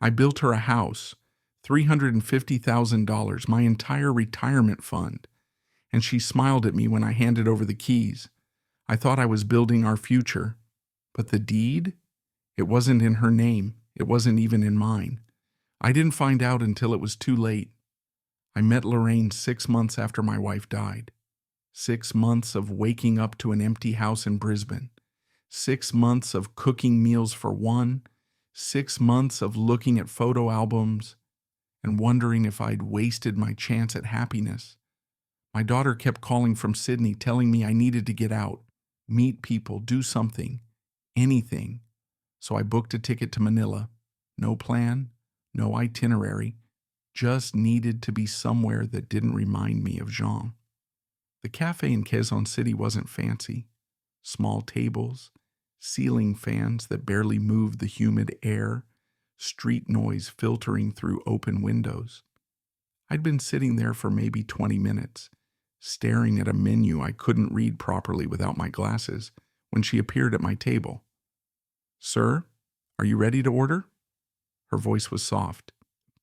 I built her a house, $350,000, my entire retirement fund, and she smiled at me when I handed over the keys. I thought I was building our future, but the deed? It wasn't in her name. It wasn't even in mine. I didn't find out until it was too late. I met Lorraine 6 months after my wife died. 6 months of waking up to an empty house in Brisbane. 6 months of cooking meals for one. 6 months of looking at photo albums and wondering if I'd wasted my chance at happiness. My daughter kept calling from Sydney, telling me I needed to get out, meet people, do something, anything. So I booked a ticket to Manila. No plan, no itinerary, just needed to be somewhere that didn't remind me of Jean. The cafe in Quezon City wasn't fancy. Small tables, ceiling fans that barely moved the humid air, street noise filtering through open windows. I'd been sitting there for maybe 20 minutes, staring at a menu I couldn't read properly without my glasses, when she appeared at my table. "Sir, are you ready to order?" Her voice was soft,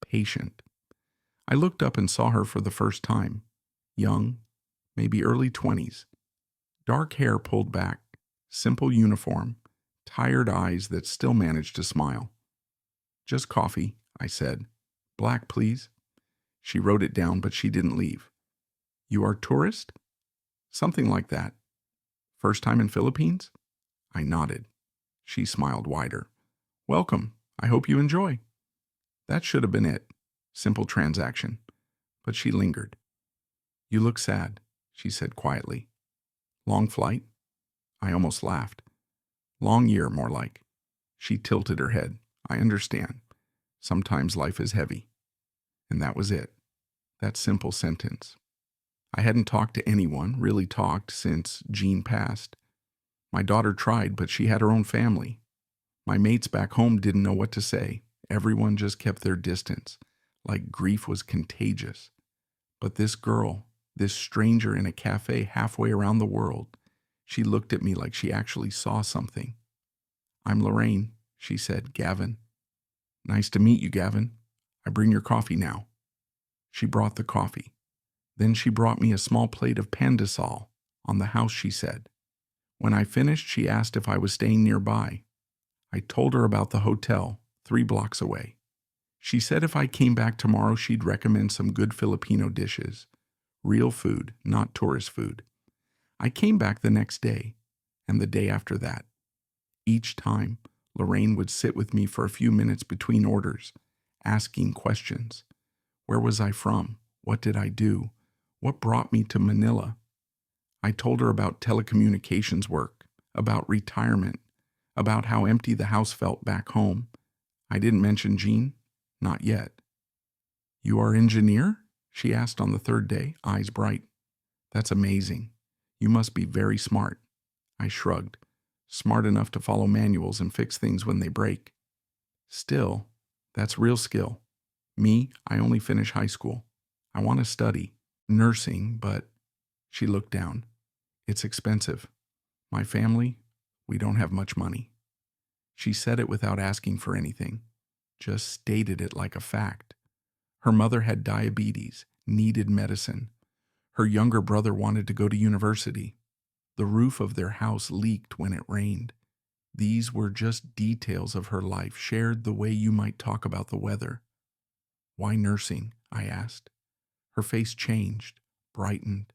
patient. I looked up and saw her for the first time. Young, maybe early 20s. Dark hair pulled back, simple uniform, tired eyes that still managed to smile. "Just coffee," I said. "Black, please." She wrote it down, but she didn't leave. "You are tourist?" "Something like that." "First time in Philippines?" I nodded. She smiled wider. "Welcome. I hope you enjoy." That should have been it. Simple transaction. But she lingered. "You look sad," she said quietly. "Long flight?" I almost laughed. "Long year, more like." She tilted her head. "I understand. Sometimes life is heavy." And that was it. That simple sentence. I hadn't talked to anyone, really talked, since Jean passed. My daughter tried, but she had her own family. My mates back home didn't know what to say. Everyone just kept their distance, like grief was contagious. But this girl, this stranger in a cafe halfway around the world, she looked at me like she actually saw something. "I'm Lorraine," she said. "Gavin." "Nice to meet you, Gavin. I bring your coffee now." She brought the coffee. Then she brought me a small plate of pandesal, on the house, she said. When I finished, she asked if I was staying nearby. I told her about the hotel, 3 blocks away. She said if I came back tomorrow, she'd recommend some good Filipino dishes. Real food, not tourist food. I came back the next day, and the day after that. Each time, Lorraine would sit with me for a few minutes between orders, asking questions. Where was I from? What did I do? What brought me to Manila? I told her about telecommunications work, about retirement, about how empty the house felt back home. I didn't mention Jean. Not yet. "You are engineer?" she asked on the 3rd day, eyes bright. "That's amazing. You must be very smart." I shrugged. "Smart enough to follow manuals and fix things when they break." "Still, that's real skill. Me, I only finished high school. I want to study nursing, but..." She looked down. "It's expensive. My family, we don't have much money." She said it without asking for anything, just stated it like a fact. Her mother had diabetes, needed medicine. Her younger brother wanted to go to university. The roof of their house leaked when it rained. These were just details of her life, shared the way you might talk about the weather. "Why nursing?" I asked. Her face changed, brightened.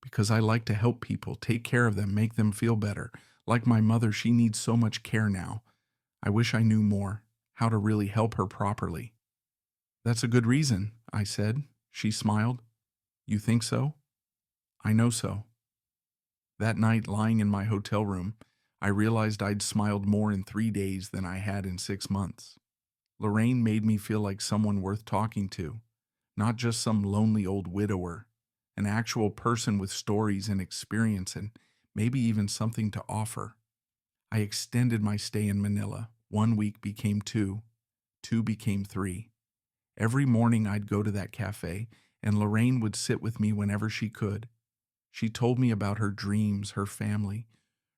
"Because I like to help people, take care of them, make them feel better. Like my mother, she needs so much care now. I wish I knew more, how to really help her properly." "That's a good reason," I said. She smiled. "You think so?" "I know so." That night, lying in my hotel room, I realized I'd smiled more in 3 days than I had in 6 months. Lorraine made me feel like someone worth talking to, not just some lonely old widower, an actual person with stories and experience and maybe even something to offer. I extended my stay in Manila. 1 week became 2, 2 became 3. Every morning I'd go to that cafe, and Lorraine would sit with me whenever she could. She told me about her dreams, her family,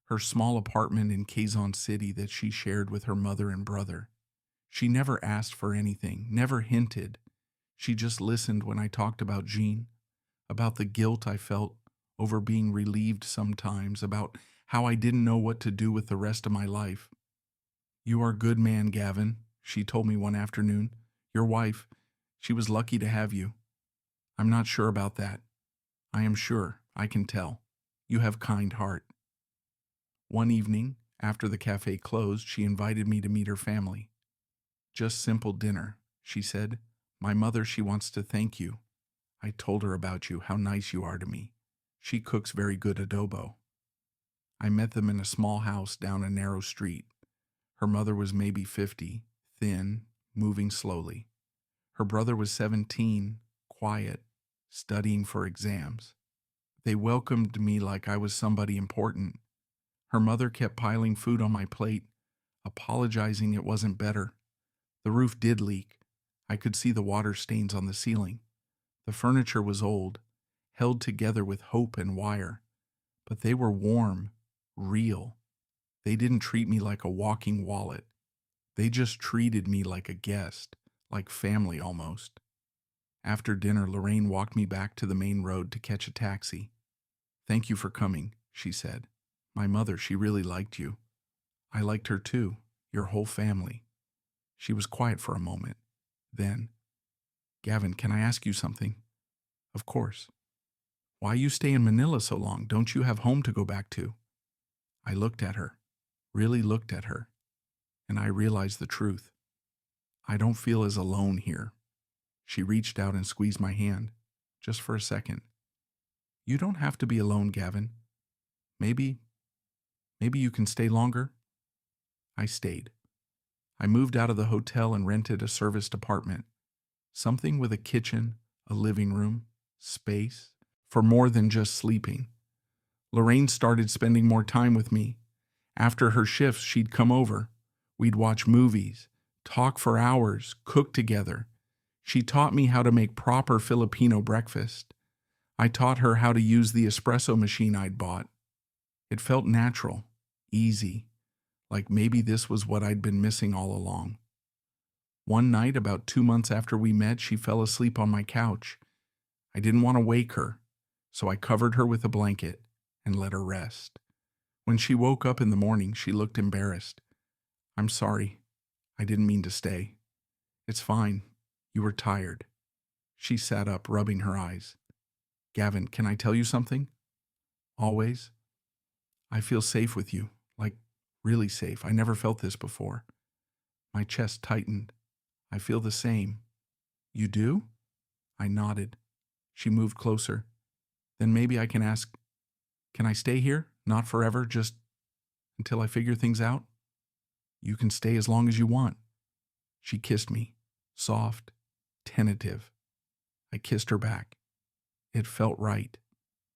her small apartment in Quezon City that she shared with her mother and brother. She never asked for anything, never hinted. She just listened when I talked about Jean, about the guilt I felt over being relieved sometimes, about how I didn't know what to do with the rest of my life. "You are a good man, Gavin," she told me one afternoon. "Your wife, she was lucky to have you. I'm not sure about that. I am sure, I can tell. You have kind heart." One evening, after the cafe closed, she invited me to meet her family. "Just simple dinner," she said. "My mother, she wants to thank you. I told her about you, how nice you are to me. She cooks very good adobo." I met them in a small house down a narrow street. Her mother was maybe 50, thin, moving slowly. Her brother was 17, quiet, studying for exams. They welcomed me like I was somebody important. Her mother kept piling food on my plate, apologizing it wasn't better. The roof did leak. I could see the water stains on the ceiling. The furniture was old, held together with hope and wire. But they were warm, real. They didn't treat me like a walking wallet. They just treated me like a guest, like family almost. After dinner, Lorraine walked me back to the main road to catch a taxi. "Thank you for coming," she said. "My mother, she really liked you. I liked her too, your whole family." She was quiet for a moment. Then, "Gavin, can I ask you something?" "Of course." "Why you stay in Manila so long? Don't you have home to go back to?" I looked at her, really looked at her, and I realized the truth. "I don't feel as alone here." She reached out and squeezed my hand, just for a second. "You don't have to be alone, Gavin. Maybe you can stay longer." I stayed. I moved out of the hotel and rented a serviced apartment. Something with a kitchen, a living room, space, for more than just sleeping. Lorraine started spending more time with me. After her shifts, she'd come over. We'd watch movies, talk for hours, cook together. She taught me how to make proper Filipino breakfast. I taught her how to use the espresso machine I'd bought. It felt natural, easy, like maybe this was what I'd been missing all along. One night, about 2 months after we met, she fell asleep on my couch. I didn't want to wake her, so I covered her with a blanket and let her rest. When she woke up in the morning, she looked embarrassed. "I'm sorry. I didn't mean to stay." "It's fine. You were tired." She sat up, rubbing her eyes. "Gavin, can I tell you something?" "Always." "I feel safe with you, like really safe. I never felt this before." My chest tightened. "I feel the same." "You do?" I nodded. She moved closer. "Then maybe I can ask, can I stay here? Not forever, just until I figure things out?" "You can stay as long as you want." She kissed me, soft, tentative. I kissed her back. It felt right,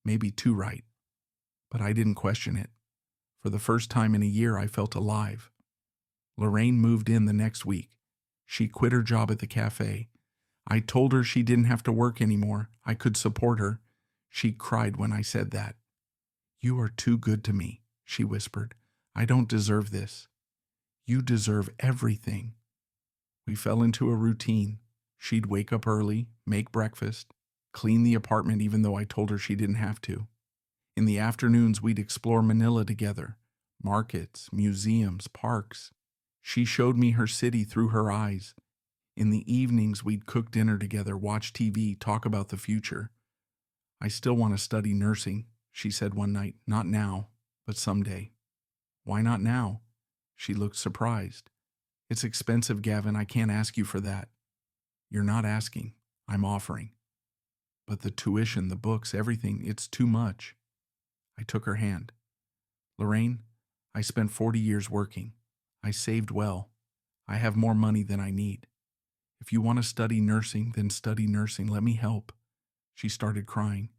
maybe too right, but I didn't question it. For the first time in a year, I felt alive. Lorraine moved in the next week. She quit her job at the cafe. I told her she didn't have to work anymore. I could support her. She cried when I said that. "You are too good to me," she whispered. "I don't deserve this. You deserve everything." We fell into a routine. She'd wake up early, make breakfast, clean the apartment even though I told her she didn't have to. In the afternoons, we'd explore Manila together. Markets, museums, parks. She showed me her city through her eyes. In the evenings, we'd cook dinner together, watch TV, talk about the future. "I still want to study nursing," she said one night. "Not now, but someday." "Why not now?" She looked surprised. "It's expensive, Gavin. I can't ask you for that." "You're not asking. I'm offering." "But the tuition, the books, everything, it's too much." I took her hand. "Lorraine, I spent 40 years working. I saved well. I have more money than I need. If you want to study nursing, then study nursing. Let me help." She started crying.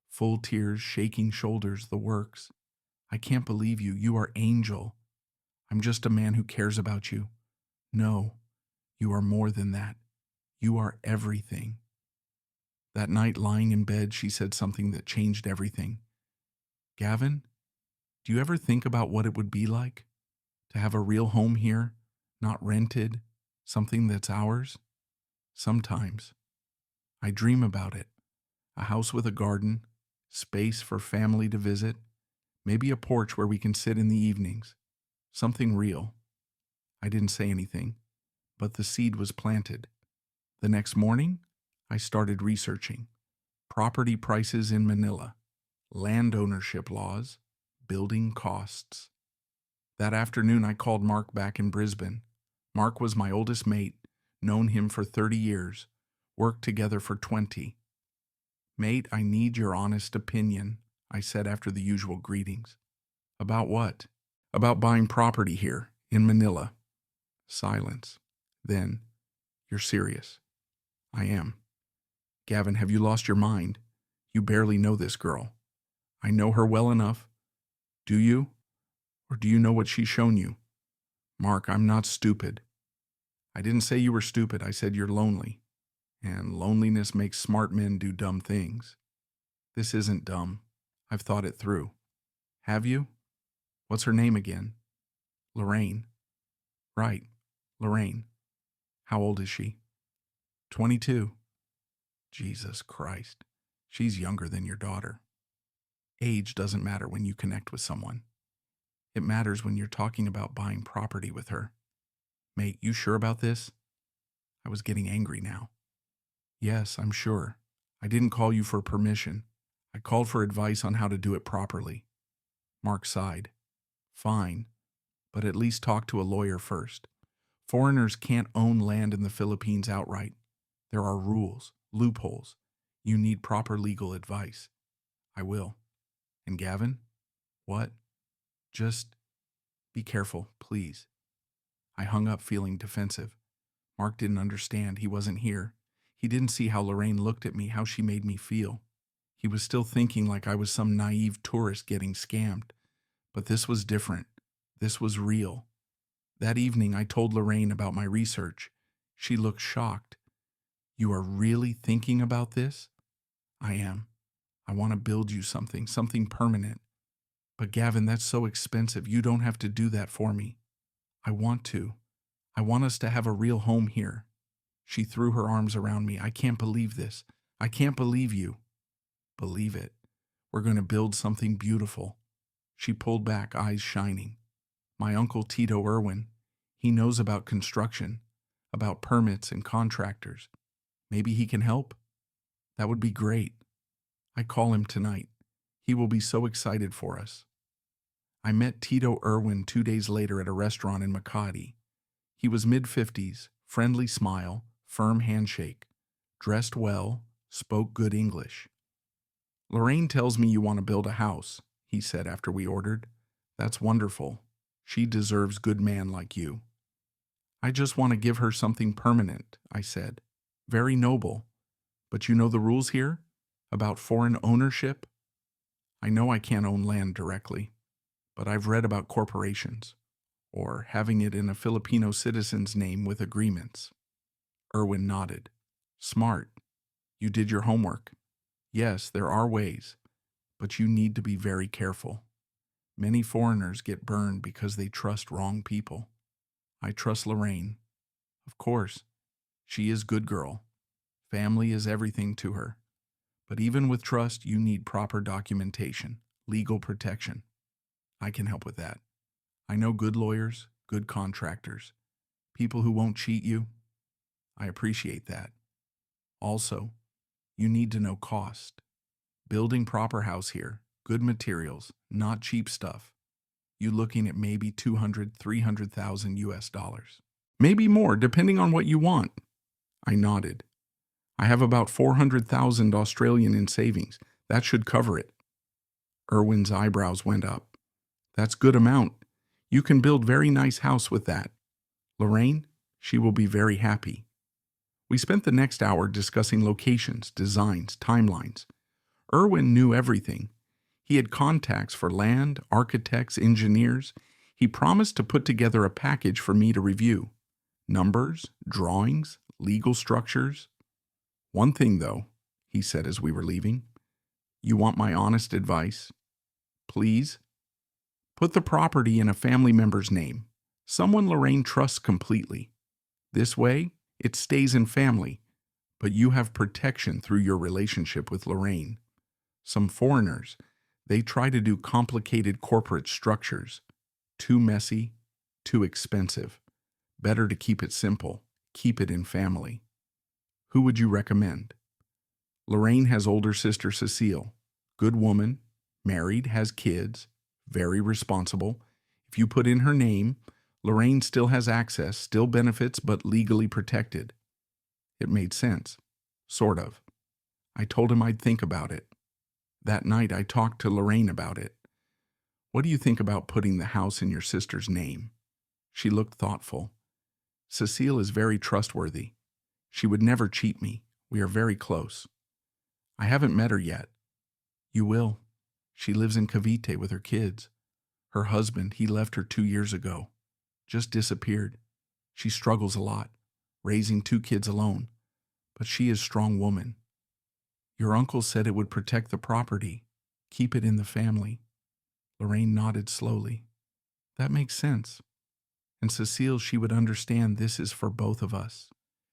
Full tears, shaking shoulders, the works. "I can't believe you. You are angel. I'm just a man who cares about you." "No, you are more than that. You are everything." That night, lying in bed, she said something that changed everything. "Gavin, do you ever think about what it would be like to have a real home here, not rented, Something that's ours? Sometimes. I dream about it. A house with a garden, space for family to visit, maybe a porch where we can sit in the evenings. Something real. I didn't say anything, but the seed was planted. The next morning, I started researching. Property prices in Manila, land ownership laws, building costs. That afternoon, I called Mark back in Brisbane. Mark was my oldest mate, known him for 30 years, worked together for 20. Mate, I need your honest opinion, I said after the usual greetings. About what? About buying property here, in Manila. Silence. Then, you're serious. I am. Gavin, have you lost your mind? You barely know this girl. I know her well enough. Do you? Or do you know what she's shown you? Mark, I'm not stupid. I didn't say you were stupid. I said you're lonely. And loneliness makes smart men do dumb things. This isn't dumb. I've thought it through. Have you? What's her name again? Lorraine. Right, Lorraine. How old is she? 22. Jesus Christ. She's younger than your daughter. Age doesn't matter when you connect with someone. It matters when you're talking about buying property with her. Mate, you sure about this? I was getting angry now. Yes, I'm sure. I didn't call you for permission. I called for advice on how to do it properly. Mark sighed. Fine, but at least talk to a lawyer first. Foreigners can't own land in the Philippines outright. There are rules, loopholes. You need proper legal advice. I will. And Gavin? What? Just be careful, please. I hung up feeling defensive. Mark didn't understand. He wasn't here. He didn't see how Lorraine looked at me, how she made me feel. He was still thinking like I was some naive tourist getting scammed. But this was different. This was real. That evening, I told Lorraine about my research. She looked shocked. You are really thinking about this? I am. I want to build you something permanent. But Gavin, that's so expensive. You don't have to do that for me. I want to. I want us to have a real home here. She threw her arms around me. I can't believe this. I can't believe you. Believe it. We're going to build something beautiful. She pulled back, eyes shining. My uncle Tito Irwin, he knows about construction, about permits and contractors. Maybe he can help? That would be great. I call him tonight. He will be so excited for us. I met Tito Irwin 2 days later at a restaurant in Makati. He was mid-50s, friendly smile, firm handshake, dressed well, spoke good English. Lorraine tells me you want to build a house, he said after we ordered. That's wonderful. She deserves good man like you. I just want to give her something permanent, I said. Very noble. But you know the rules here? About foreign ownership? I know I can't own land directly, but I've read about corporations, or having it in a Filipino citizen's name with agreements. Irwin nodded. Smart. You did your homework. Yes, there are ways, but you need to be very careful. Many foreigners get burned because they trust wrong people. I trust Lorraine. Of course, she is good girl. Family is everything to her. But even with trust, you need proper documentation, legal protection. I can help with that. I know good lawyers, good contractors, people who won't cheat you. I appreciate that. Also, you need to know cost. Building proper house here, good materials, not cheap stuff. You looking at maybe 200, 300,000 US dollars. Maybe more, depending on what you want. I nodded. I have about 400,000 Australian in savings. That should cover it. Irwin's eyebrows went up. That's good amount. You can build very nice house with that. Lorraine, she will be very happy. We spent the next hour discussing locations, designs, timelines. Irwin knew everything. He had contacts for land, architects, engineers. He promised to put together a package for me to review. Numbers, drawings, legal structures. One thing, though, he said as we were leaving. You want my honest advice? Please? Put the property in a family member's name, someone Lorraine trusts completely. This way, it stays in family, but you have protection through your relationship with Lorraine. Some foreigners, they try to do complicated corporate structures. Too messy, too expensive. Better to keep it simple, keep it in family. Who would you recommend? Lorraine has older sister Cecile. Good woman, married, has kids, very responsible. If you put in her name, Lorraine still has access, still benefits, but legally protected. It made sense. Sort of. I told him I'd think about it. That night I talked to Lorraine about it. What do you think about putting the house in your sister's name? She looked thoughtful. Cecile is very trustworthy. She would never cheat me. We are very close. I haven't met her yet. You will. She lives in Cavite with her kids. Her husband, he left her 2 years ago. Just disappeared. She struggles a lot, raising 2 kids alone. But she is a strong woman. Your uncle said it would protect the property, keep it in the family. Lorraine nodded slowly. That makes sense. And Cecile, she would understand this is for both of us.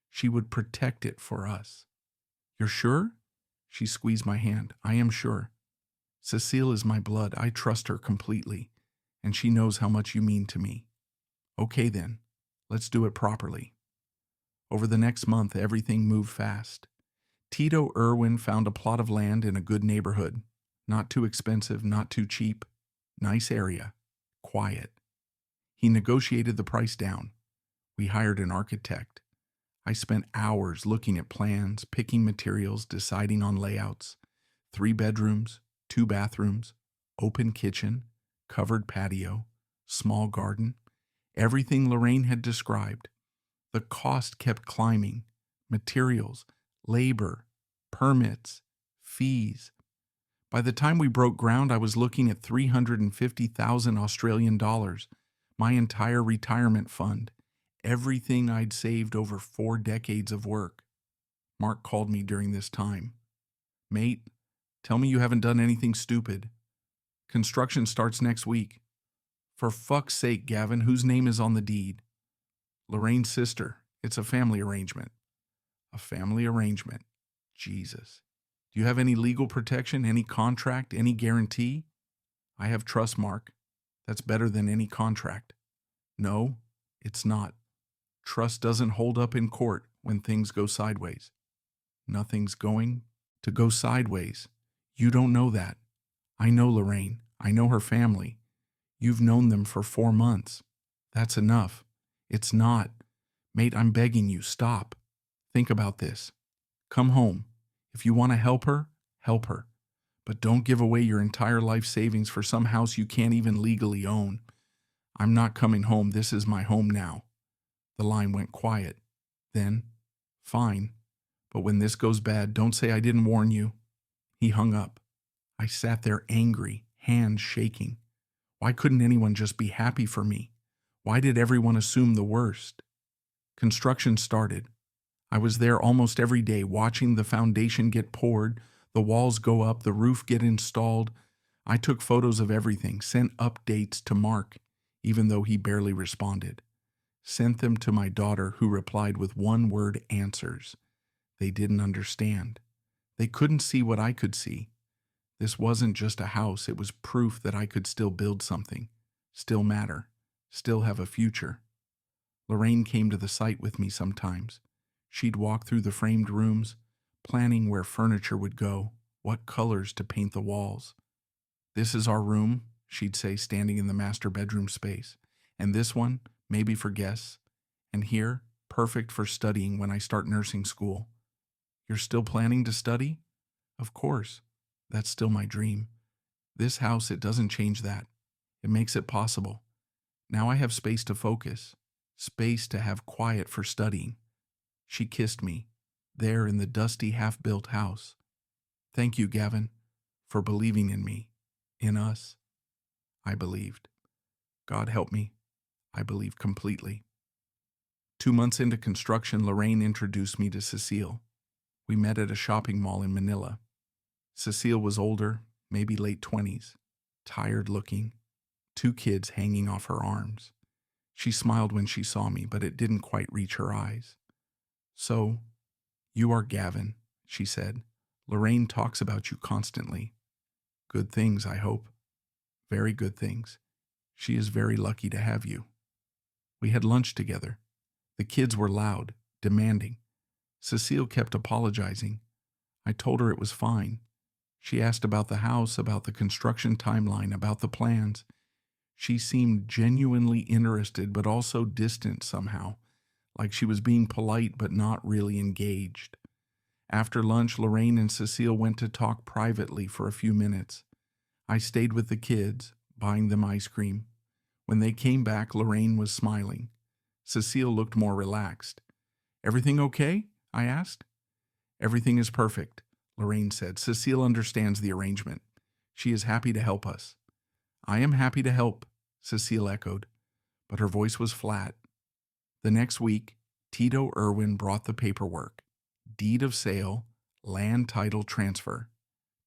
She would protect it for us. You're sure? She squeezed my hand. I am sure. Cecile is my blood. I trust her completely, and she knows how much you mean to me. Okay then, let's do it properly. Over the next month, everything moved fast. Tito Irwin found a plot of land in a good neighborhood. Not too expensive, not too cheap. Nice area. Quiet. He negotiated the price down. We hired an architect. I spent hours looking at plans, picking materials, deciding on layouts. 3 bedrooms, 2 bathrooms, open kitchen, covered patio, small garden. Everything Lorraine had described. The cost kept climbing. Materials, labor, permits, fees. By the time we broke ground, I was looking at 350,000 Australian dollars, my entire retirement fund, everything I'd saved over 4 decades of work. Mark called me during this time. Mate, tell me you haven't done anything stupid. Construction starts next week. For fuck's sake, Gavin, whose name is on the deed? Lorraine's sister. It's a family arrangement. A family arrangement. Jesus. Do you have any legal protection, any contract, any guarantee? I have trust, Mark. That's better than any contract. No, it's not. Trust doesn't hold up in court when things go sideways. Nothing's going to go sideways. You don't know that. I know Lorraine. I know her family. You've known them for 4 months. That's enough. It's not. Mate, I'm begging you, stop. Think about this. Come home. If you want to help her, help her. But don't give away your entire life savings for some house you can't even legally own. I'm not coming home. This is my home now. The line went quiet. Then, fine. But when this goes bad, don't say I didn't warn you. He hung up. I sat there angry, hands shaking. Why couldn't anyone just be happy for me? Why did everyone assume the worst? Construction started. I was there almost every day watching the foundation get poured, the walls go up, the roof get installed. I took photos of everything, sent updates to Mark, even though he barely responded. Sent them to my daughter, who replied with one-word answers. They didn't understand. They couldn't see what I could see. This wasn't just a house, it was proof that I could still build something, still matter, still have a future. Lorraine came to the site with me sometimes. She'd walk through the framed rooms, planning where furniture would go, what colors to paint the walls. This is our room, she'd say, standing in the master bedroom space. And this one, maybe for guests. And here, perfect for studying when I start nursing school. You're still planning to study? Of course. That's still my dream. This house, it doesn't change that. It makes it possible. Now I have space to focus, space to have quiet for studying. She kissed me, there in the dusty, half-built house. Thank you, Gavin, for believing in me, in us. I believed. God help me. I believed completely. 2 months into construction, Lorraine introduced me to Cecile. We met at a shopping mall in Manila. Cecile was older, maybe late 20s, tired looking, 2 kids hanging off her arms. She smiled when she saw me, but it didn't quite reach her eyes. "So, you are Gavin," she said. "Lorraine talks about you constantly. Good things, I hope. Very good things. She is very lucky to have you." We had lunch together. The kids were loud, demanding. Cecile kept apologizing. I told her it was fine. She asked about the house, about the construction timeline, about the plans. She seemed genuinely interested, but also distant somehow, like she was being polite but not really engaged. After lunch, Lorraine and Cecile went to talk privately for a few minutes. I stayed with the kids, buying them ice cream. When they came back, Lorraine was smiling. Cecile looked more relaxed. "Everything okay?" I asked. "Everything is perfect," Lorraine said. "Cecile understands the arrangement. She is happy to help us." "I am happy to help," Cecile echoed, but her voice was flat. The next week, Tito Irwin brought the paperwork. Deed of sale, land title transfer.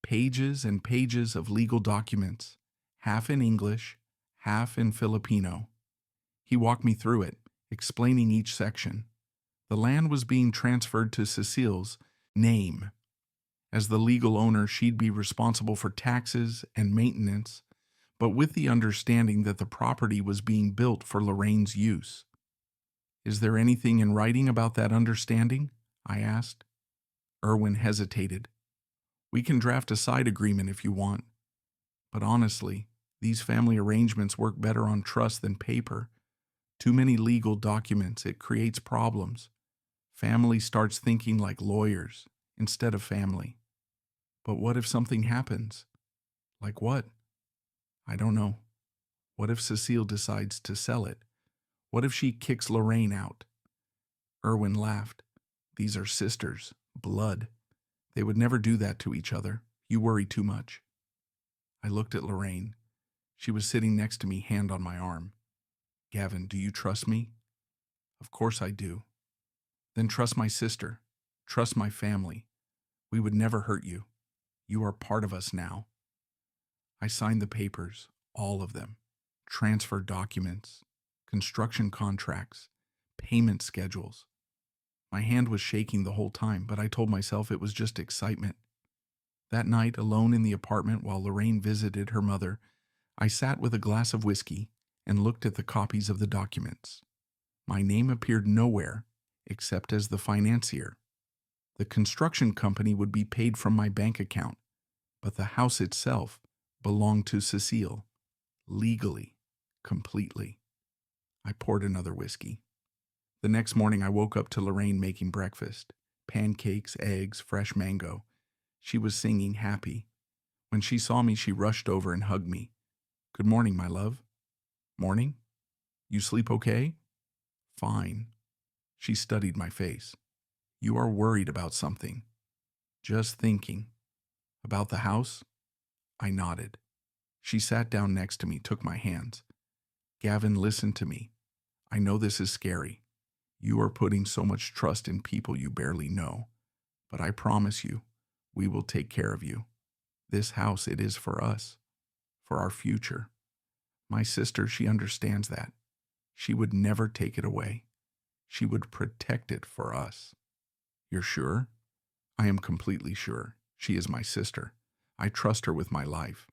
Pages and pages of legal documents, half in English, half in Filipino. He walked me through it, explaining each section. The land was being transferred to Cecile's name. As the legal owner, she'd be responsible for taxes and maintenance, but with the understanding that the property was being built for Lorraine's use. "Is there anything in writing about that understanding?" I asked. Irwin hesitated. "We can draft a side agreement if you want. But honestly, these family arrangements work better on trust than paper. Too many legal documents, it creates problems. Family starts thinking like lawyers instead of family." "But what if something happens?" "Like what?" "I don't know. What if Cecile decides to sell it? What if she kicks Lorraine out?" Irwin laughed. "These are sisters, blood. They would never do that to each other. You worry too much." I looked at Lorraine. She was sitting next to me, hand on my arm. "Gavin, do you trust me?" "Of course I do." "Then trust my sister. Trust my family. We would never hurt you. You are part of us now." I signed the papers, all of them. Transfer documents, construction contracts, payment schedules. My hand was shaking the whole time, but I told myself it was just excitement. That night, alone in the apartment while Lorraine visited her mother, I sat with a glass of whiskey and looked at the copies of the documents. My name appeared nowhere except as the financier. The construction company would be paid from my bank account, but the house itself belonged to Cecile, legally, completely. I poured another whiskey. The next morning I woke up to Lorraine making breakfast. Pancakes, eggs, fresh mango. She was singing happy. When she saw me, she rushed over and hugged me. "Good morning, my love." "Morning? You sleep okay?" "Fine." She studied my face. "You are worried about something." "Just thinking." "About the house?" I nodded. She sat down next to me, took my hands. "Gavin, listen to me. I know this is scary. You are putting so much trust in people you barely know. But I promise you, we will take care of you. This house, it is for us, for our future. My sister, she understands that. She would never take it away. She would protect it for us." "You're sure?" "I am completely sure. She is my sister. I trust her with my life.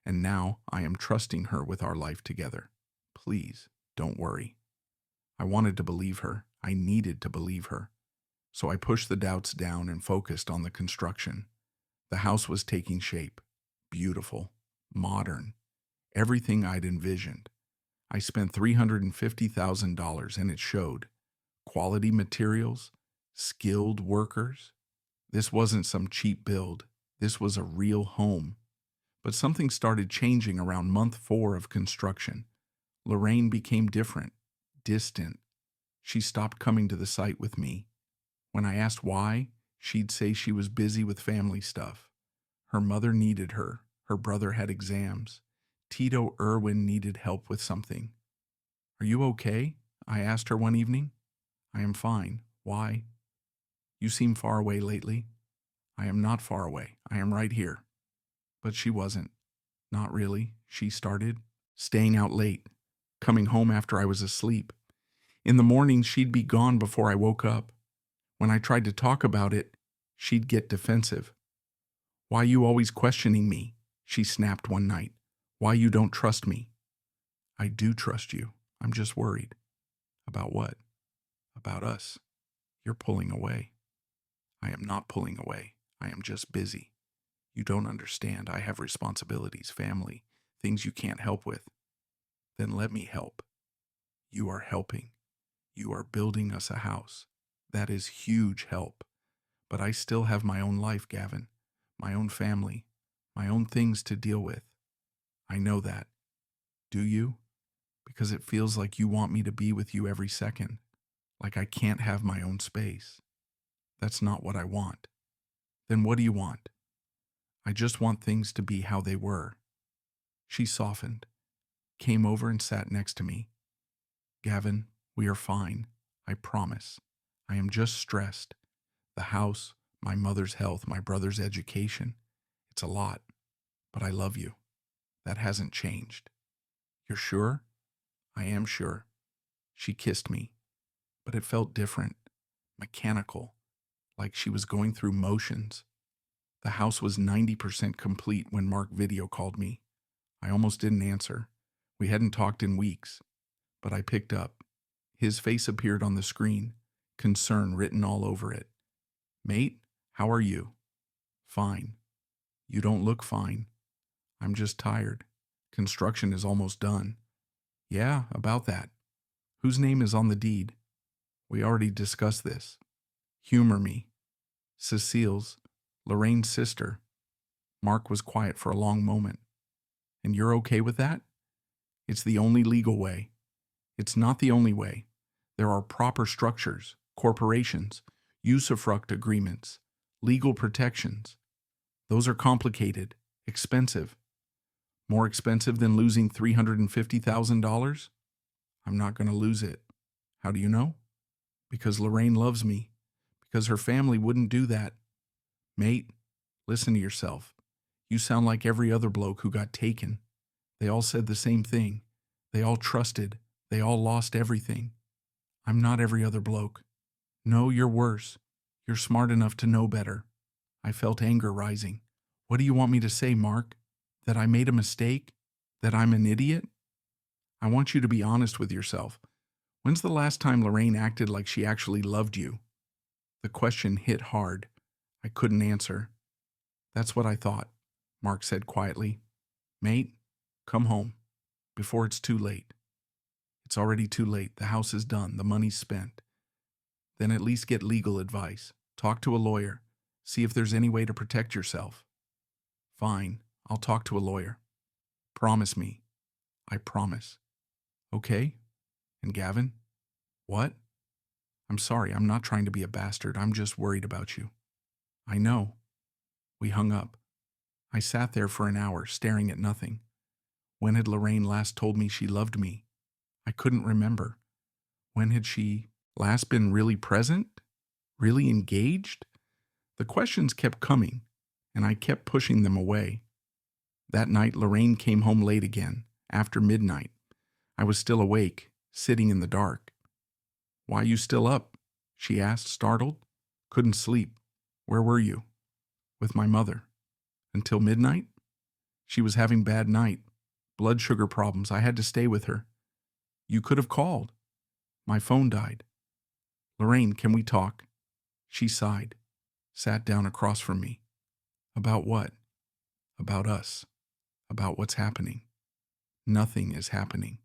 And now I am trusting her with our life together. Please, don't worry." I wanted to believe her. I needed to believe her. So I pushed the doubts down and focused on the construction. The house was taking shape. Beautiful. Modern. Everything I'd envisioned. I spent $350,000 and it showed. Quality materials, skilled workers. This wasn't some cheap build. This was a real home. But something started changing around month 4 of construction. Lorraine became different, distant. She stopped coming to the site with me. When I asked why, she'd say she was busy with family stuff. Her mother needed her. Her brother had exams. Tito Irwin needed help with something. "Are you okay?" I asked her one evening. "I am fine. Why?" "You seem far away lately." "I am not far away. I am right here." But she wasn't. "Not really," she started. "Staying out late. coming home after I was asleep. In the morning, she'd be gone before I woke up. When I tried to talk about it, she'd get defensive. "Why you always questioning me?" she snapped one night. "Why you don't trust me?" "I do trust you. I'm just worried." "About what?" "About us. You're pulling away." "I am not pulling away. I am just busy. You don't understand. I have responsibilities, family, things you can't help with." "Then let me help." "You are helping. You are building us a house. That is huge help. But I still have my own life, Gavin, my own family, my own things to deal with. I know that. Do you? Because it feels like you want me to be with you every second, like I can't have my own space. That's not what I want." "Then what do you want?" "I just want things to be how they were." She softened, came over and sat next to me. "Gavin, we are fine. I promise. I am just stressed. The house, my mother's health, my brother's education. It's a lot. But I love you. That hasn't changed." "You're sure?" "I am sure." She kissed me, but it felt different, mechanical, like she was going through motions. The house was 90% complete when Mark video called me. I almost didn't answer. We hadn't talked in weeks, but I picked up. His face appeared on the screen, concern written all over it. "Mate, how are you?" "Fine." "You don't look fine." "I'm just tired. Construction is almost done." "Yeah, about that." "Whose name is on the deed?" "We already discussed this." "Humor me." "Cecile's, Lorraine's sister." Mark was quiet for a long moment. "And you're okay with that?" "It's the only legal way." "It's not the only way. There are proper structures, corporations, usufruct agreements, legal protections. Those are complicated, expensive. More expensive than losing $350,000? I'm not going to lose it." "How do you know?" "Because Lorraine loves me. Because her family wouldn't do that." "Mate, listen to yourself. You sound like every other bloke who got taken. They all said the same thing. They all trusted. They all lost everything." "I'm not every other bloke." "No, you're worse. You're smart enough to know better." I felt anger rising. "What do you want me to say, Mark? That I made a mistake? That I'm an idiot?" "I want you to be honest with yourself. When's the last time Lorraine acted like she actually loved you?" The question hit hard. I couldn't answer. "That's what I thought," Mark said quietly. "Mate, come home. Before it's too late." "It's already too late. The house is done. The money's spent." "Then at least get legal advice. Talk to a lawyer. See if there's any way to protect yourself." "Fine. I'll talk to a lawyer." "Promise me." "I promise." "Okay. And Gavin?" "What?" "I'm sorry. I'm not trying to be a bastard. I'm just worried about you." "I know." We hung up. I sat there for an hour, staring at nothing. When had Lorraine last told me she loved me? I couldn't remember. When had she last been really present? Really engaged? The questions kept coming, and I kept pushing them away. That night, Lorraine came home late again, after midnight. I was still awake, sitting in the dark. "Why you still up?" she asked, startled. "Couldn't sleep." "Where were you?" "With my mother." "Until midnight?" "She was having bad night. Blood sugar problems. I had to stay with her." "You could have called." "My phone died." "Lorraine, can we talk?" She sighed, sat down across from me. "About what?" "About us. About what's happening." "Nothing is happening.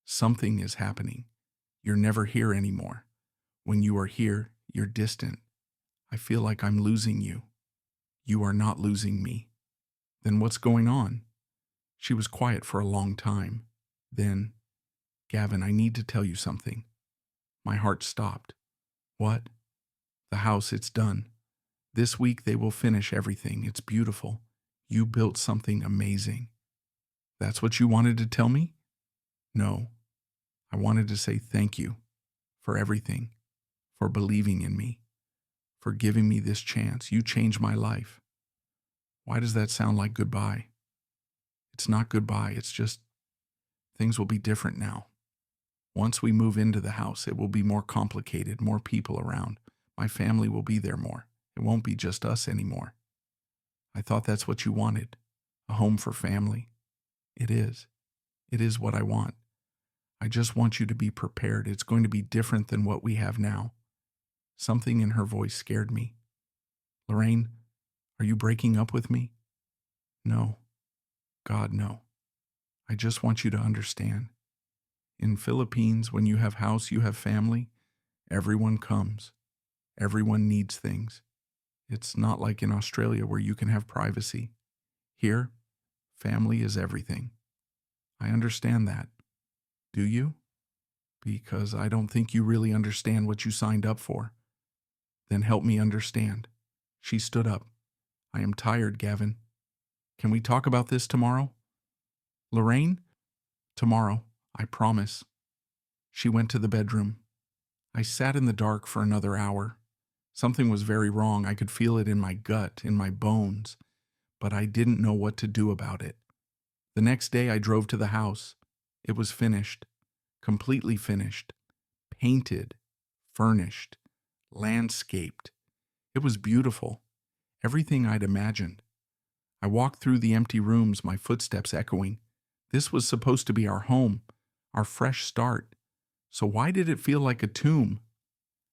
Something is happening. You're never here anymore. When you are here, you're distant. I feel like I'm losing you. You are not losing me." "Then what's going on?" She was quiet for a long time. Then, "Gavin, I need to tell you something." My heart stopped. "What?" "The house, it's done. This week they will finish everything. It's beautiful. You built something amazing." "That's what you wanted to tell me?" "No. I wanted to say thank you for everything, for believing in me, for giving me this chance. You changed my life." "Why does that sound like goodbye?" "It's not goodbye. It's just Things will be different now. Once we move into the house, it will be more complicated, more people around. My family will be there more. It won't be just us anymore. I thought that's what you wanted. A home for family. It is. It is what I want. I just want you to be prepared. It's going to be different than what we have now. Something in her voice scared me. Lorraine, are you breaking up with me? No. God, no. I just want you to understand. In Philippines, when you have house, you have family, everyone comes. Everyone needs things. It's not like in Australia where you can have privacy. Here, family is everything. I understand that. Do you? Because I don't think you really understand what you signed up for. Then help me understand. She stood up. I am tired, Gavin. Can we talk about this tomorrow? Lorraine? Tomorrow, I promise. She went to the bedroom. I sat in the dark for another hour. Something was very wrong. I could feel it in my gut, in my bones, but I didn't know what to do about it. The next day I drove to the house. It was finished, completely finished, painted, furnished, landscaped. It was beautiful, everything I'd imagined. I walked through the empty rooms, my footsteps echoing. This was supposed to be our home, our fresh start. So why did it feel like a tomb?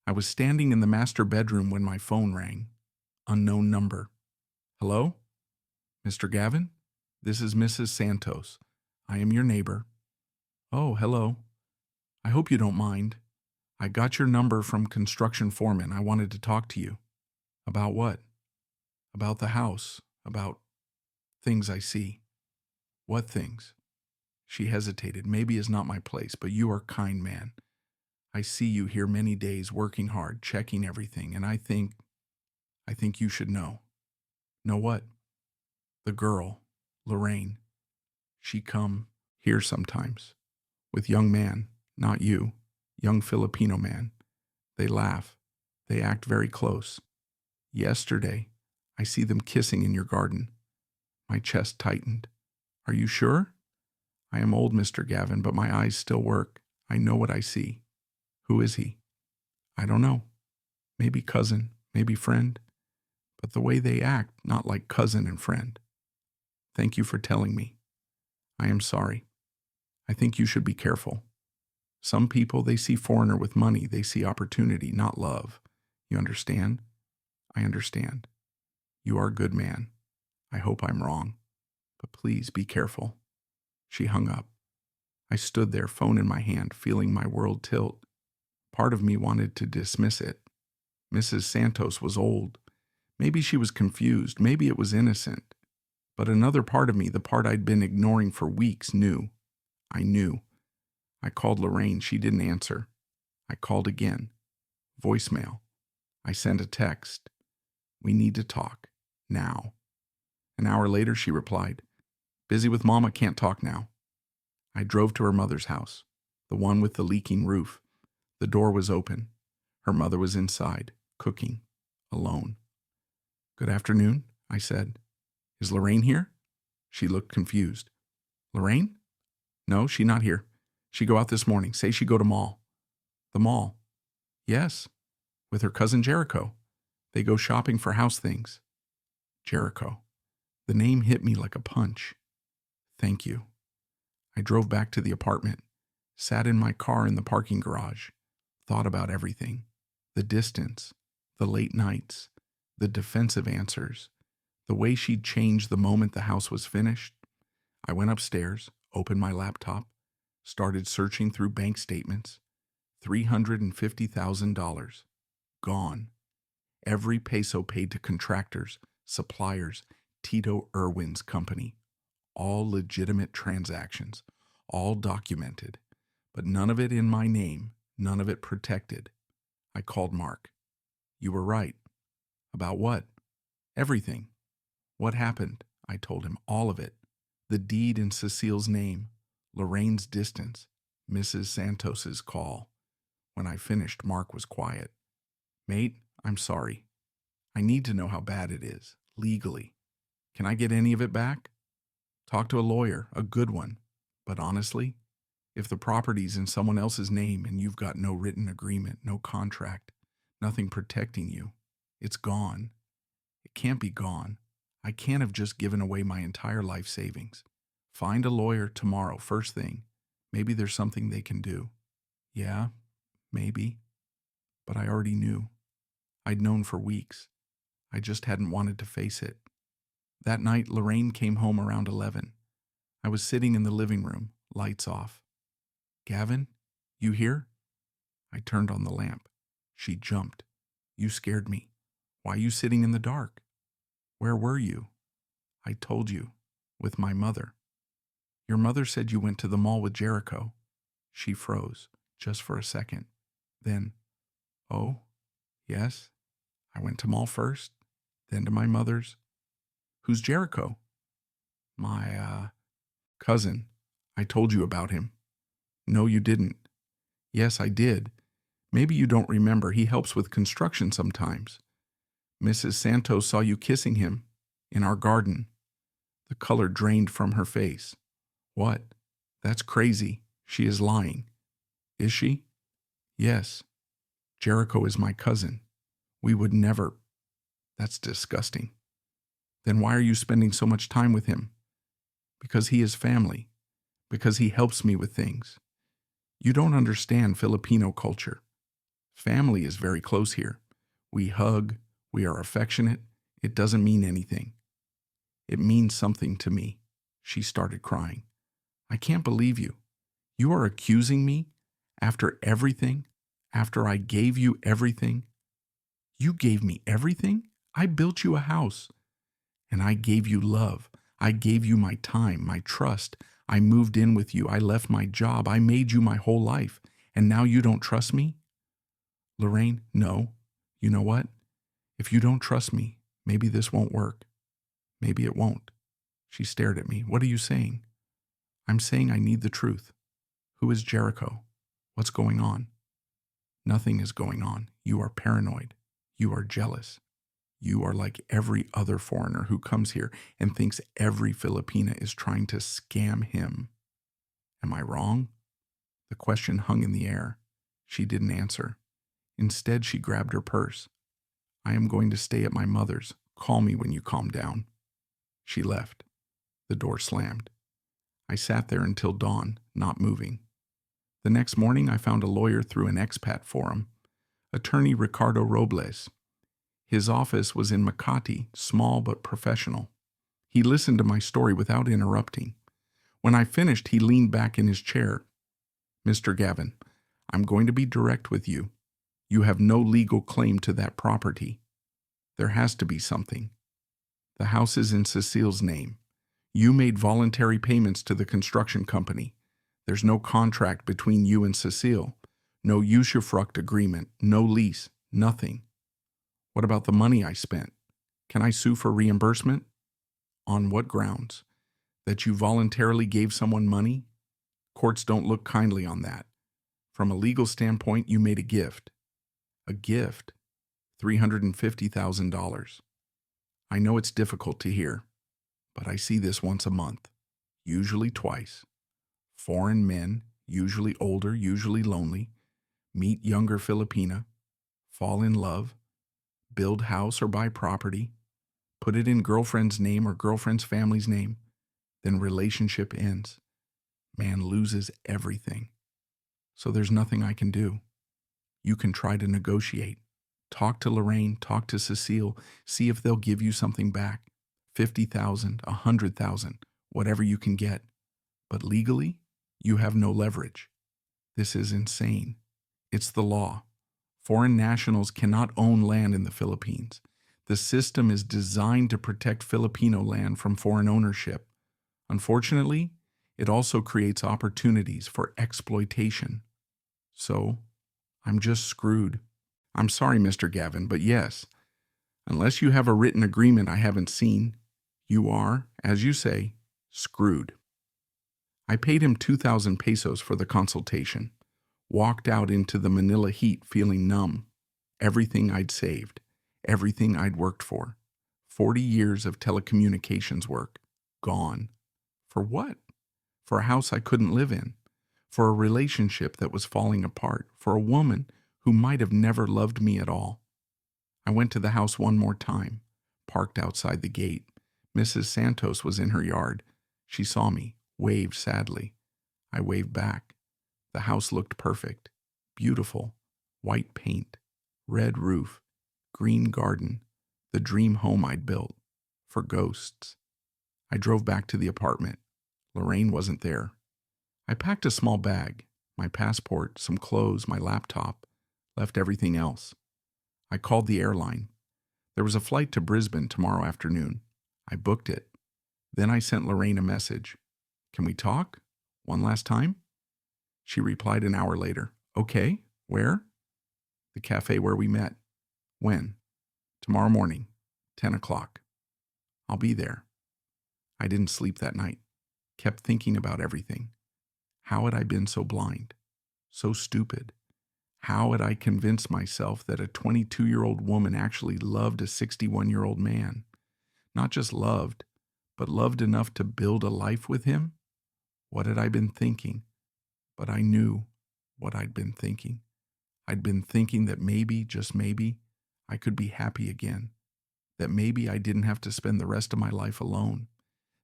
I was standing in the master bedroom when my phone rang. Unknown number. Hello? Mr. Gavin? This is Mrs. Santos. I am your neighbor. Oh, hello. I hope you don't mind. I got your number from construction foreman. I wanted to talk to you. About what? About the house. About things I see. What things? She hesitated. Maybe is not my place, but you are a kind man. I see you here many days working hard, checking everything, and I think you should know. Know what? The girl, Lorraine. She come here sometimes. With young man, not you, young Filipino man. They laugh. They act very close. Yesterday, I see them kissing in your garden. My chest tightened. Are you sure? I am old, Mr. Gavin, but my eyes still work. I know what I see. Who is he? I don't know. Maybe cousin, maybe friend. But the way they act, not like cousin and friend. Thank you for telling me. I am sorry. I think you should be careful. Some people, they see foreigner with money. They see opportunity, not love. You understand? I understand. You are a good man. I hope I'm wrong. But please be careful. She hung up. I stood there, phone in my hand, feeling my world tilt. Part of me wanted to dismiss it. Mrs. Santos was old. Maybe she was confused. Maybe it was innocent. But another part of me, the part I'd been ignoring for weeks, knew. I knew. I called Lorraine. She didn't answer. I called again. Voicemail. I sent a text. We need to talk. Now. An hour later, she replied. Busy with Mama, can't talk now. I drove to her mother's house, the one with the leaking roof. The door was open. Her mother was inside, cooking, alone. Good afternoon, I said. Is Lorraine here? She looked confused. Lorraine? No, she not here. She go out this morning. Say she go to mall. The mall? Yes, with her cousin Jericho. They go shopping for house things. Jericho. The name hit me like a punch. Thank you. I drove back to the apartment, sat in my car in the parking garage, thought about everything. The distance, the late nights, the defensive answers, the way she'd changed the moment the house was finished. I went upstairs, opened my laptop, started searching through bank statements. $350,000. Gone. Every peso paid to contractors, suppliers, Tito Irwin's company. All legitimate transactions, all documented, but none of it in my name, none of it protected. I called Mark. You were right. About what? Everything. What happened? I told him all of it. The deed in Cecile's name, Lorraine's distance, Mrs. Santos's call. When I finished, Mark was quiet. Mate, I'm sorry. I need to know how bad it is, legally. Can I get any of it back? Talk to a lawyer, a good one. But honestly, If the property's in someone else's name and you've got no written agreement, no contract, nothing protecting you, it's gone. It can't be gone. I can't have just given away my entire life savings. Find a lawyer tomorrow, first thing. Maybe there's something they can do. Yeah, maybe. But I already knew. I'd known for weeks. I just hadn't wanted to face it. That night, Lorraine came home around 11. I was sitting in the living room, lights off. Gavin, you here? I turned on the lamp. She jumped. You scared me. Why are you sitting in the dark? Where were you? I told you. With my mother. Your mother said you went to the mall with Jericho. She froze, just for a second. Then, oh, yes, I went to mall first, then to my mother's. Who's Jericho? My, cousin. I told you about him. No, you didn't. Yes, I did. Maybe you don't remember. He helps with construction sometimes. Mrs. Santos saw you kissing him in our garden. The color drained from her face. What? That's crazy. She is lying. Is she? Yes. Jericho is my cousin. We would never. That's disgusting. Then why are you spending so much time with him? Because he is family. Because he helps me with things. You don't understand Filipino culture. Family is very close here. We hug. We are affectionate. It doesn't mean anything. It means something to me. She started crying. I can't believe you. You are accusing me after everything, after I gave you everything. You gave me everything? I built you a house. And I gave you love. I gave you my time, my trust. I moved in with you. I left my job. I made you my whole life. And now you don't trust me? Lorraine, no. You know what? If you don't trust me, maybe this won't work. Maybe it won't. She stared at me. What are you saying? I'm saying I need the truth. Who is Jericho? What's going on? Nothing is going on. You are paranoid. You are jealous. You are like every other foreigner who comes here and thinks every Filipina is trying to scam him. Am I wrong? The question hung in the air. She didn't answer. Instead, she grabbed her purse. I am going to stay at my mother's. Call me when you calm down. She left. The door slammed. I sat there until dawn, not moving. The next morning, I found a lawyer through an expat forum, attorney Ricardo Robles. His office was in Makati, small but professional. He listened to my story without interrupting. When I finished, he leaned back in his chair. Mr. Gavin, I'm going to be direct with you. You have no legal claim to that property. There has to be something. The house is in Cecile's name. You made voluntary payments to the construction company. There's no contract between you and Cecile. No usufruct agreement, no lease, nothing. What about the money I spent? Can I sue for reimbursement? On what grounds? That you voluntarily gave someone money? Courts don't look kindly on that. From a legal standpoint, you made a gift. A gift? $350,000. I know it's difficult to hear, but I see this once a month, usually twice. Foreign men, usually older, usually lonely, meet younger Filipina, fall in love, build house or buy property, put it in girlfriend's name or girlfriend's family's name, then relationship ends. Man loses everything. So there's nothing I can do. You can try to negotiate. Talk to Lorraine, talk to Cecile, see if they'll give you something back. 50,000, 100,000, whatever you can get. But legally, you have no leverage. This is insane. It's the law. Foreign nationals cannot own land in the Philippines. The system is designed to protect Filipino land from foreign ownership. Unfortunately, it also creates opportunities for exploitation. So, I'm just screwed. I'm sorry, Mr. Gavin, but yes, unless you have a written agreement I haven't seen, you are, as you say, screwed. I paid him 2,000 pesos for the consultation, walked out into the Manila heat feeling numb. Everything I'd saved, everything I'd worked for, 40 years of telecommunications work, gone. For what? For a house I couldn't live in. for a relationship that was falling apart, for a woman who might have never loved me at all. I went to the house one more time, parked outside the gate. Mrs. Santos was in her yard. She saw me, waved sadly. I waved back. The house looked perfect, beautiful, white paint, red roof, green garden, the dream home I'd built, for ghosts. I drove back to the apartment. Lorraine wasn't there. I packed a small bag, my passport, some clothes, my laptop, left everything else. I called the airline. There was a flight to Brisbane tomorrow afternoon. I booked it. Then I sent Lorraine a message. Can we talk? One last time? She replied an hour later. Okay, where? The cafe where we met. When? Tomorrow morning, 10 o'clock. I'll be there. I didn't sleep that night. Kept thinking about everything. How had I been so blind? So stupid? How had I convinced myself that a 22-year-old woman actually loved a 61-year-old man? Not just loved, but loved enough to build a life with him? What had I been thinking? But I knew what I'd been thinking. I'd been thinking that maybe, just maybe, I could be happy again. That maybe I didn't have to spend the rest of my life alone.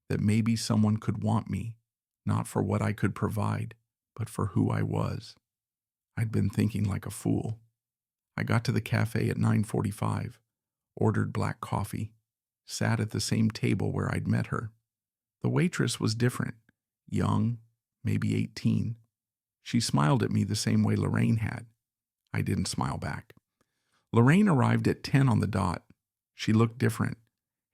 That maybe someone could want me, not for what I could provide, but for who I was. I'd been thinking like a fool. I got to the cafe at 9:45, ordered black coffee, sat at the same table where I'd met her. The waitress was different, young, maybe 18. She smiled at me the same way Lorraine had. I didn't smile back. Lorraine arrived at 10 on the dot. She looked different,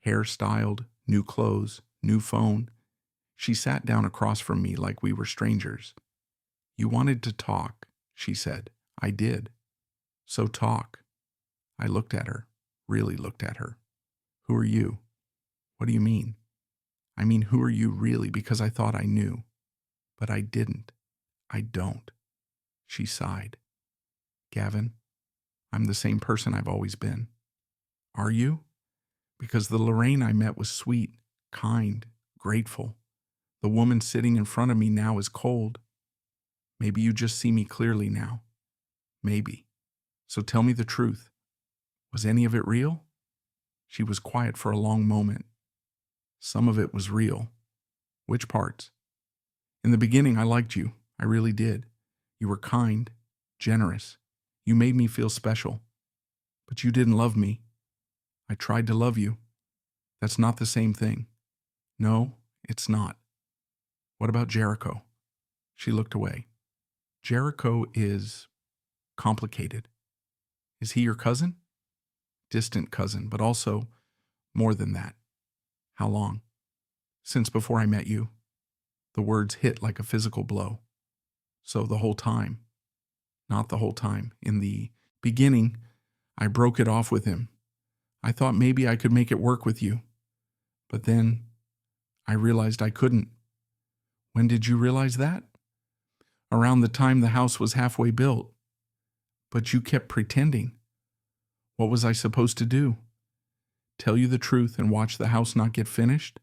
hair styled, new clothes, new phone. She sat down across from me like we were strangers. You wanted to talk, she said. I did. So talk. I looked at her, really looked at her. Who are you? What do you mean? I mean, who are you really? Because I thought I knew. But I didn't. I don't. She sighed. Gavin, I'm the same person I've always been. Are you? Because the Lorraine I met was sweet, kind, grateful. The woman sitting in front of me now is cold. Maybe you just see me clearly now. Maybe. So tell me the truth. Was any of it real? She was quiet for a long moment. Some of it was real. Which parts? In the beginning, I liked you. I really did. You were kind, generous. You made me feel special. But you didn't love me. I tried to love you. That's not the same thing. No, it's not. What about Jericho? She looked away. Jericho is complicated. Is he your cousin? Distant cousin, but also more than that. How long? Since before I met you. The words hit like a physical blow. So the whole time. Not the whole time. In the beginning, I broke it off with him. I thought maybe I could make it work with you. But then I realized I couldn't. When did you realize that? Around the time the house was halfway built. But you kept pretending. What was I supposed to do? Tell you the truth and watch the house not get finished?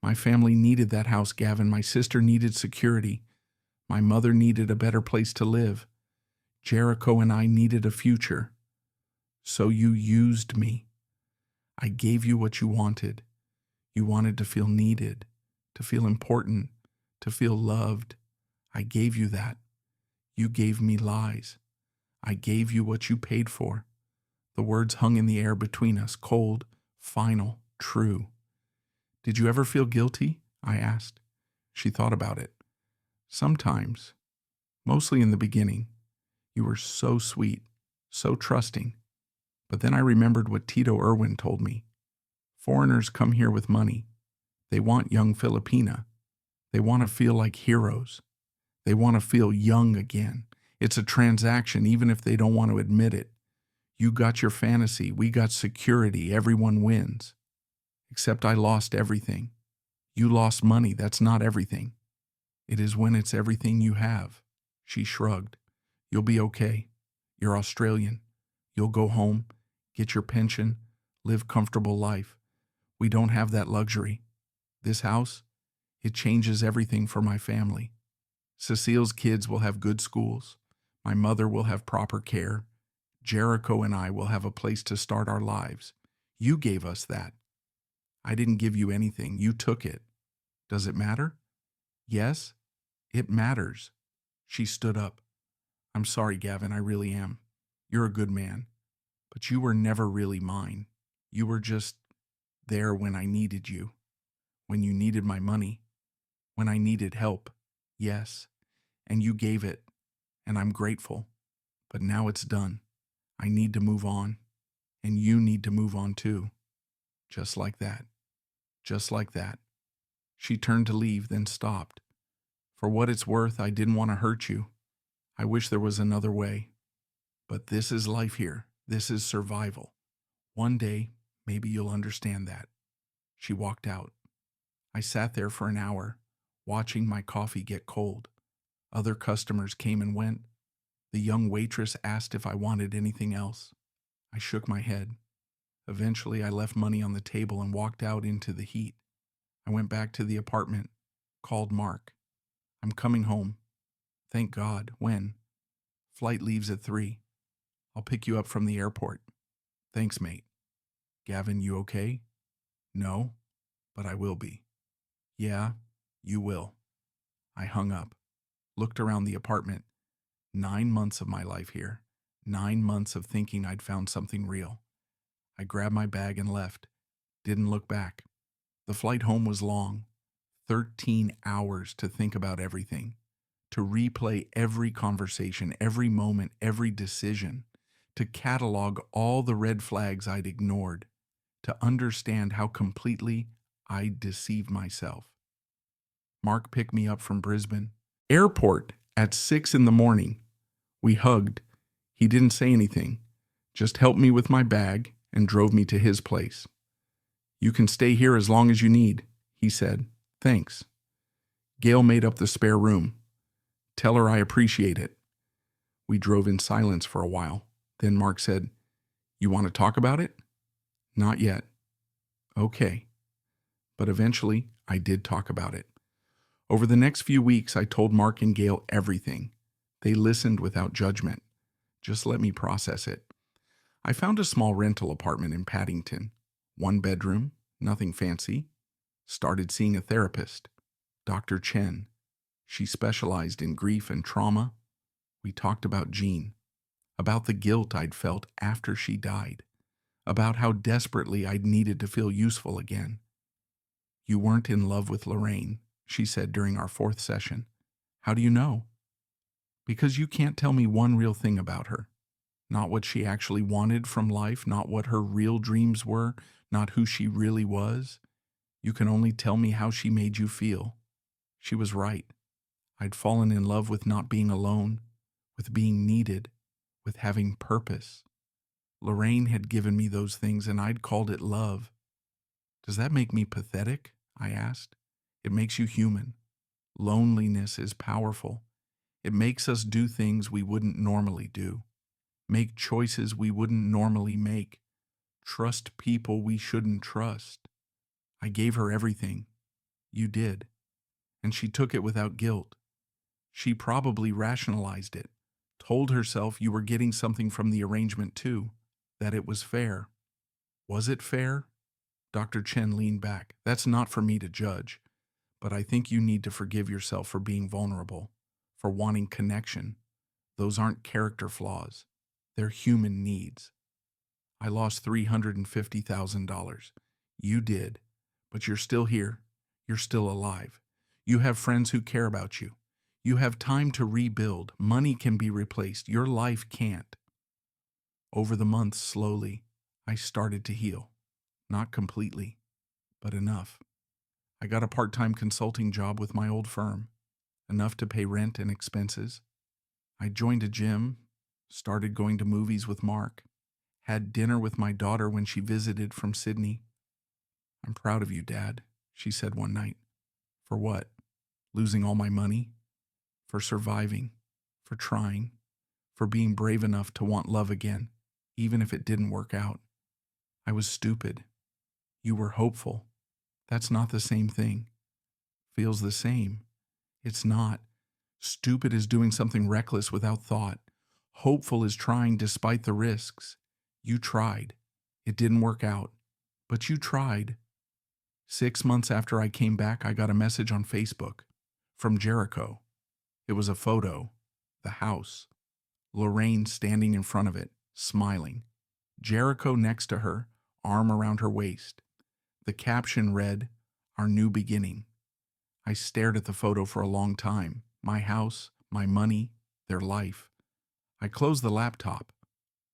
My family needed that house, Gavin. My sister needed security. My mother needed a better place to live. Jericho and I needed a future. So you used me. I gave you what you wanted. You wanted to feel needed, to feel important, to feel loved. I gave you that. You gave me lies. I gave you what you paid for. The words hung in the air between us, cold, final, true. Did you ever feel guilty? I asked. She thought about it. Sometimes, mostly in the beginning. You were so sweet, so trusting. But then I remembered what Tito Irwin told me. Foreigners come here with money. They want young Filipina. They want to feel like heroes. They want to feel young again. It's a transaction, even if they don't want to admit it. You got your fantasy. We got security. Everyone wins. Except I lost everything. You lost money. That's not everything. It is when it's everything you have. She shrugged. You'll be okay. You're Australian. You'll go home, get your pension, live comfortable life. We don't have that luxury. This house, it changes everything for my family. Cecile's kids will have good schools. My mother will have proper care. Jericho and I will have a place to start our lives. You gave us that. I didn't give you anything. You took it. Does it matter? Yes, it matters. She stood up. I'm sorry, Gavin, I really am. You're a good man. But you were never really mine. You were just there when I needed you. When you needed my money. When I needed help. Yes. And you gave it. And I'm grateful. But now it's done. I need to move on. And you need to move on too. Just like that. Just like that. She turned to leave, then stopped. For what it's worth, I didn't want to hurt you. I wish there was another way. But this is life here. This is survival. One day, maybe you'll understand that. She walked out. I sat there for an hour, watching my coffee get cold. Other customers came and went. The young waitress asked if I wanted anything else. I shook my head. Eventually, I left money on the table and walked out into the heat. I went back to the apartment, called Mark. I'm coming home. Thank God. When? Flight leaves at 3. I'll pick you up from the airport. Thanks, mate. Gavin, you okay? No, but I will be. Yeah, you will. I hung up, looked around the apartment. 9 months of my life here. 9 months of thinking I'd found something real. I grabbed my bag and left. Didn't look back. The flight home was long. 13 hours to think about everything. To replay every conversation, every moment, every decision. To catalog all the red flags I'd ignored. To understand how completely I'd deceived myself. Mark picked me up from Brisbane. Airport at 6 in the morning. We hugged. He didn't say anything, just helped me with my bag and drove me to his place. You can stay here as long as you need, he said. Thanks. Gail made up the spare room. Tell her I appreciate it. We drove in silence for a while. Then Mark said, You want to talk about it? Not yet. Okay. But eventually, I did talk about it. Over the next few weeks, I told Mark and Gail everything. They listened without judgment. Just let me process it. I found a small rental apartment in Paddington. 1 bedroom, nothing fancy. Started seeing a therapist, Dr. Chen. She specialized in grief and trauma. We talked about Jean, about the guilt I'd felt after she died, about how desperately I'd needed to feel useful again. You weren't in love with Lorraine, she said during our 4th session. How do you know? Because you can't tell me one real thing about her. Not what she actually wanted from life, not what her real dreams were, not who she really was. You can only tell me how she made you feel. She was right. I'd fallen in love with not being alone, with being needed, with having purpose. Lorraine had given me those things and I'd called it love. Does that make me pathetic? I asked. It makes you human. Loneliness is powerful. It makes us do things we wouldn't normally do. Make choices we wouldn't normally make. Trust people we shouldn't trust. I gave her everything. You did. And she took it without guilt. She probably rationalized it, told herself you were getting something from the arrangement too, that it was fair. Was it fair? Dr. Chen leaned back. That's not for me to judge, but I think you need to forgive yourself for being vulnerable, for wanting connection. Those aren't character flaws. They're human needs. I lost $350,000. You did, but you're still here. You're still alive. You have friends who care about you. You have time to rebuild. Money can be replaced. Your life can't. Over the months, slowly, I started to heal. Not completely, but enough. I got a part-time consulting job with my old firm, enough to pay rent and expenses. I joined a gym, started going to movies with Mark, had dinner with my daughter when she visited from Sydney. I'm proud of you, Dad, she said one night. For what? Losing all my money? For surviving, for trying, for being brave enough to want love again, even if it didn't work out. I was stupid. You were hopeful. That's not the same thing. Feels the same. It's not. Stupid is doing something reckless without thought. Hopeful is trying despite the risks. You tried. It didn't work out. But you tried. 6 months after I came back, I got a message on Facebook from Jericho. It was a photo. The house. Lorraine standing in front of it, smiling. Jericho next to her, arm around her waist. The caption read, "Our new beginning." I stared at the photo for a long time. My house, my money, their life. I closed the laptop.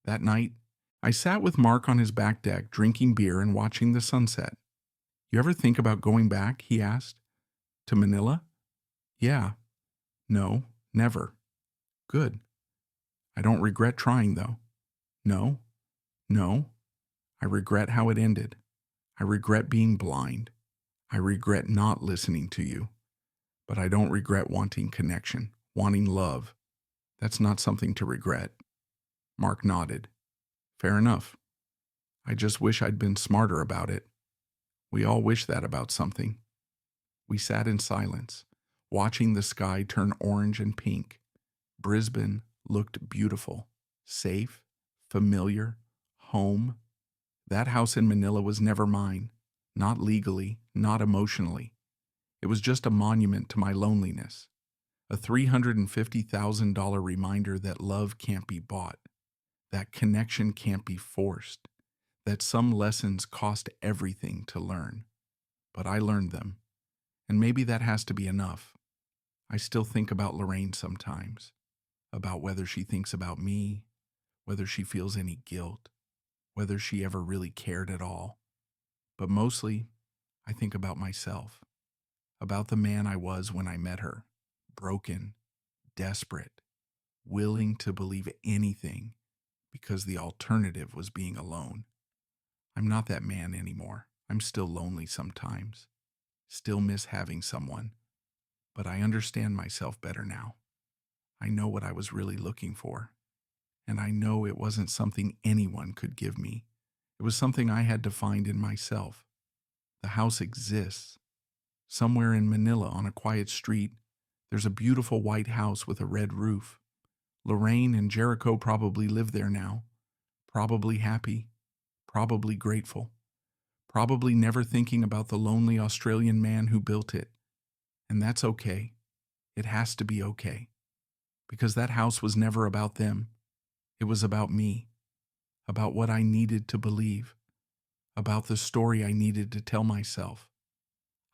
That night, I sat with Mark on his back deck, drinking beer and watching the sunset. "You ever think about going back?" he asked. "To Manila?" "Yeah." "No, never." "Good." "I don't regret trying, though." "No, no. I regret how it ended. I regret being blind. I regret not listening to you. But I don't regret wanting connection, wanting love. That's not something to regret." Mark nodded. "Fair enough. I just wish I'd been smarter about it." We all wish that about something. We sat in silence, watching the sky turn orange and pink. Brisbane looked beautiful, safe, familiar, home. That house in Manila was never mine, not legally, not emotionally. It was just a monument to my loneliness, a $350,000 reminder that love can't be bought, that connection can't be forced, that some lessons cost everything to learn. But I learned them, and maybe that has to be enough. I still think about Lorraine sometimes, about whether she thinks about me, whether she feels any guilt, whether she ever really cared at all. But mostly, I think about myself, about the man I was when I met her, broken, desperate, willing to believe anything because the alternative was being alone. I'm not that man anymore. I'm still lonely sometimes, still miss having someone, but I understand myself better now. I know what I was really looking for, and I know it wasn't something anyone could give me. It was something I had to find in myself. The house exists. Somewhere in Manila on a quiet street, there's a beautiful white house with a red roof. Lorraine and Jericho probably live there now, probably happy, probably grateful, probably never thinking about the lonely Australian man who built it. And that's okay. It has to be okay. Because that house was never about them. It was about me, about what I needed to believe, about the story I needed to tell myself.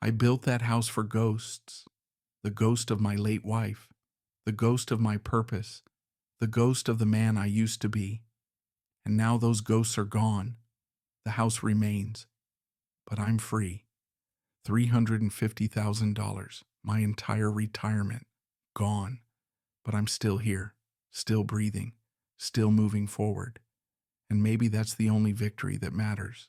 I built that house for ghosts, the ghost of my late wife, the ghost of my purpose, the ghost of the man I used to be. And now those ghosts are gone. The house remains. But I'm free. $350,000, my entire retirement, gone. But I'm still here, still breathing, still moving forward. And maybe that's the only victory that matters.